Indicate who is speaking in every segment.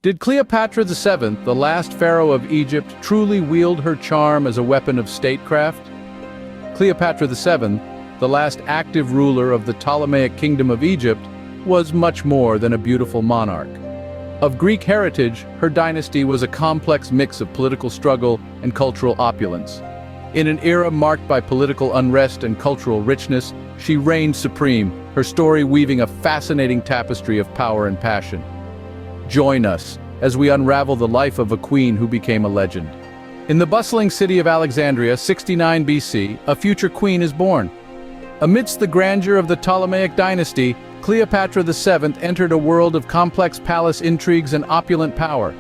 Speaker 1: Did Cleopatra VII, the last pharaoh of Egypt, truly wield her charm as a weapon of statecraft? Cleopatra VII, the last active ruler of the Ptolemaic kingdom of Egypt, was much more than a beautiful monarch. Of Greek heritage, her dynasty was a complex mix of political struggle and cultural opulence. In an era marked by political unrest and cultural richness, she reigned supreme, her story weaving a fascinating tapestry of power and passion. Join us as we unravel the life of a queen who became a legend. In the bustling city of Alexandria, 69 BC, a future queen is born. Amidst the grandeur of the Ptolemaic dynasty, Cleopatra VII entered a world of complex palace intrigues and opulent power.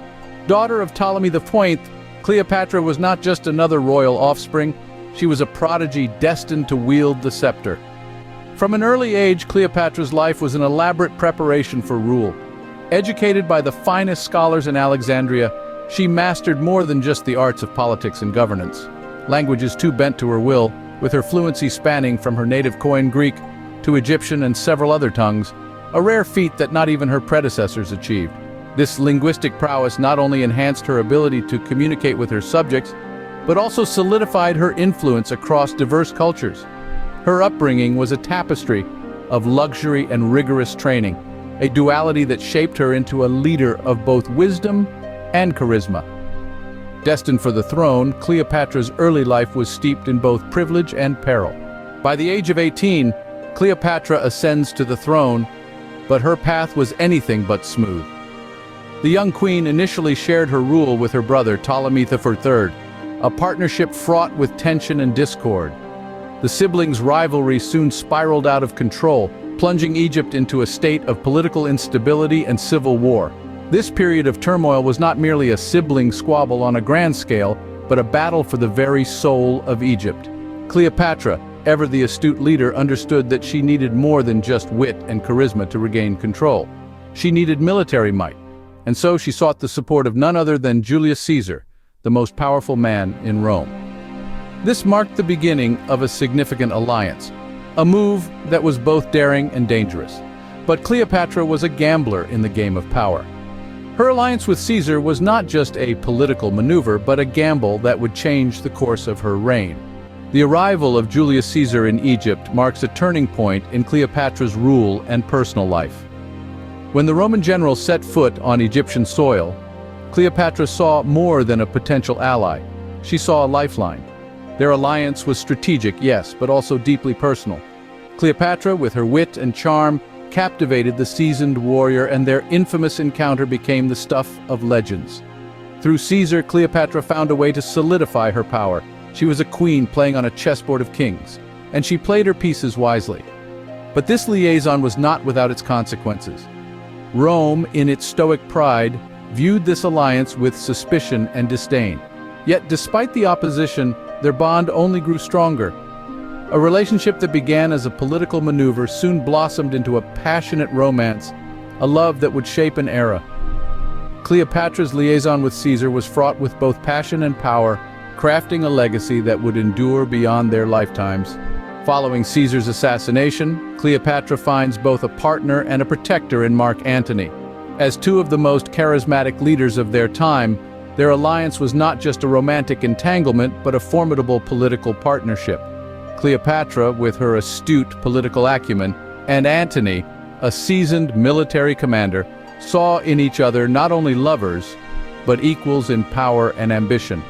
Speaker 1: Daughter of Ptolemy IV, Cleopatra was not just another royal offspring, she was a prodigy destined to wield the scepter. From an early age, Cleopatra's life was an elaborate preparation for rule. Educated by the finest scholars in Alexandria, she mastered more than just the arts of politics and governance. Languages too bent to her will, with her fluency spanning from her native Koine Greek to Egyptian and several other tongues, a rare feat that not even her predecessors achieved. This linguistic prowess not only enhanced her ability to communicate with her subjects, but also solidified her influence across diverse cultures. Her upbringing was a tapestry of luxury and rigorous training, a duality that shaped her into a leader of both wisdom and charisma. Destined for the throne, Cleopatra's early life was steeped in both privilege and peril. By the age of 18, Cleopatra ascends to the throne, but her path was anything but smooth. The young queen initially shared her rule with her brother Ptolemy III, a partnership fraught with tension and discord. The siblings' rivalry soon spiraled out of control, plunging Egypt into a state of political instability and civil war. This period of turmoil was not merely a sibling squabble on a grand scale, but a battle for the very soul of Egypt. Cleopatra, ever the astute leader, understood that she needed more than just wit and charisma to regain control. She needed military might, and so she sought the support of none other than Julius Caesar, the most powerful man in Rome. This marked the beginning of a significant alliance, a move that was both daring and dangerous. But Cleopatra was a gambler in the game of power. Her alliance with Caesar was not just a political maneuver, but a gamble that would change the course of her reign. The arrival of Julius Caesar in Egypt marks a turning point in Cleopatra's rule and personal life. When the Roman general set foot on Egyptian soil, Cleopatra saw more than a potential ally. She saw a lifeline. Their alliance was strategic, yes, but also deeply personal. Cleopatra, with her wit and charm, captivated the seasoned warrior, and their infamous encounter became the stuff of legends. Through Caesar, Cleopatra found a way to solidify her power. She was a queen playing on a chessboard of kings, and she played her pieces wisely. But this liaison was not without its consequences. Rome, in its stoic pride, viewed this alliance with suspicion and disdain. Yet, despite the opposition, their bond only grew stronger. A relationship that began as a political maneuver soon blossomed into a passionate romance, a love that would shape an era. Cleopatra's liaison with Caesar was fraught with both passion and power, crafting a legacy that would endure beyond their lifetimes. Following Caesar's assassination, Cleopatra finds both a partner and a protector in Mark Antony. As two of the most charismatic leaders of their time, their alliance was not just a romantic entanglement, but a formidable political partnership. Cleopatra, with her astute political acumen, and Antony, a seasoned military commander, saw in each other not only lovers, but equals in power and ambition.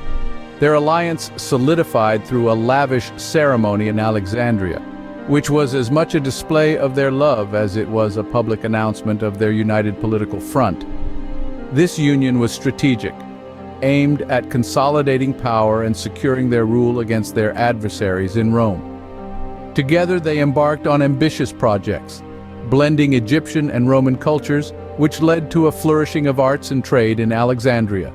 Speaker 1: Their alliance solidified through a lavish ceremony in Alexandria, which was as much a display of their love as it was a public announcement of their united political front. This union was strategic, aimed at consolidating power and securing their rule against their adversaries in Rome. Together they embarked on ambitious projects, blending Egyptian and Roman cultures, which led to a flourishing of arts and trade in Alexandria.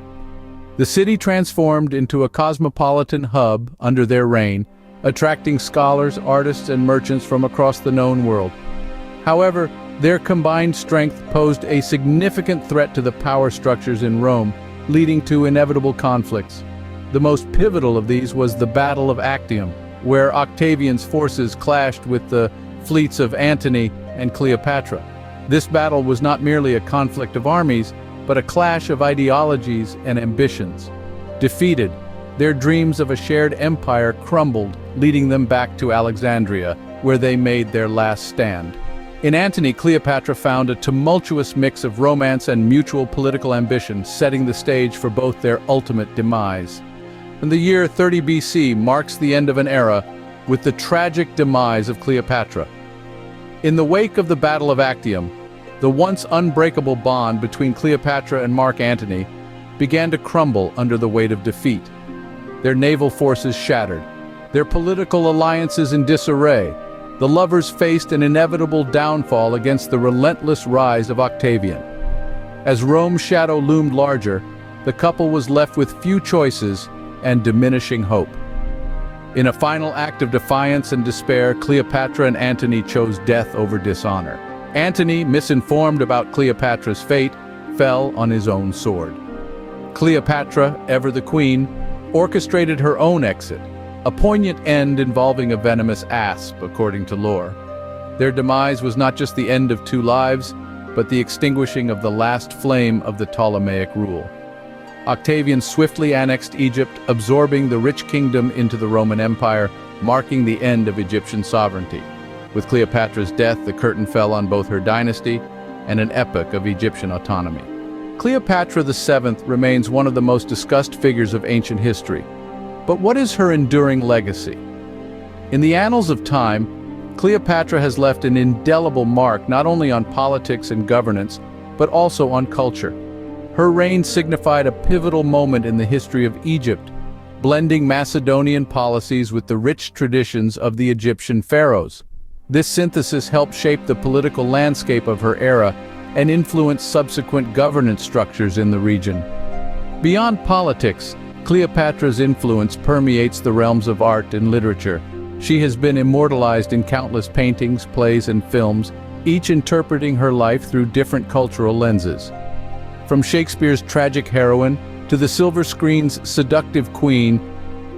Speaker 1: The city transformed into a cosmopolitan hub under their reign, attracting scholars, artists, and merchants from across the known world. However, their combined strength posed a significant threat to the power structures in Rome, leading to inevitable conflicts. The most pivotal of these was the Battle of Actium, where Octavian's forces clashed with the fleets of Antony and Cleopatra. This battle was not merely a conflict of armies, but a clash of ideologies and ambitions. Defeated, their dreams of a shared empire crumbled, leading them back to Alexandria, where they made their last stand. In Antony, Cleopatra found a tumultuous mix of romance and mutual political ambition, setting the stage for both their ultimate demise. And the year 30 BC marks the end of an era, with the tragic demise of Cleopatra. In the wake of the Battle of Actium, the once unbreakable bond between Cleopatra and Mark Antony began to crumble under the weight of defeat. Their naval forces shattered, their political alliances in disarray. The lovers faced an inevitable downfall against the relentless rise of Octavian. As Rome's shadow loomed larger, the couple was left with few choices and diminishing hope. In a final act of defiance and despair, Cleopatra and Antony chose death over dishonor. Antony, misinformed about Cleopatra's fate, fell on his own sword. Cleopatra, ever the queen, orchestrated her own exit, a poignant end involving a venomous asp, according to lore. Their demise was not just the end of two lives, but the extinguishing of the last flame of the Ptolemaic rule. Octavian swiftly annexed Egypt, absorbing the rich kingdom into the Roman Empire, marking the end of Egyptian sovereignty. With Cleopatra's death, the curtain fell on both her dynasty and an epoch of Egyptian autonomy. Cleopatra VII remains one of the most discussed figures of ancient history. But what is her enduring legacy? In the annals of time, Cleopatra has left an indelible mark not only on politics and governance, but also on culture. Her reign signified a pivotal moment in the history of Egypt, blending Macedonian policies with the rich traditions of the Egyptian pharaohs. This synthesis helped shape the political landscape of her era and influence subsequent governance structures in the region. Beyond politics, Cleopatra's influence permeates the realms of art and literature. She has been immortalized in countless paintings, plays, and films, each interpreting her life through different cultural lenses. From Shakespeare's tragic heroine to the silver screen's seductive queen,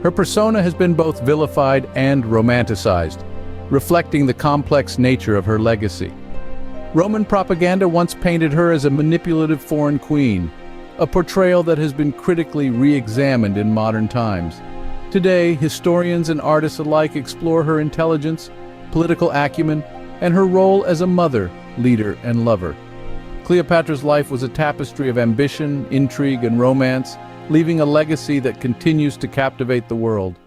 Speaker 1: her persona has been both vilified and romanticized, reflecting the complex nature of her legacy. Roman propaganda once painted her as a manipulative foreign queen, a portrayal that has been critically re-examined in modern times. Today, historians and artists alike explore her intelligence, political acumen, and her role as a mother, leader, and lover. Cleopatra's life was a tapestry of ambition, intrigue, and romance, leaving a legacy that continues to captivate the world.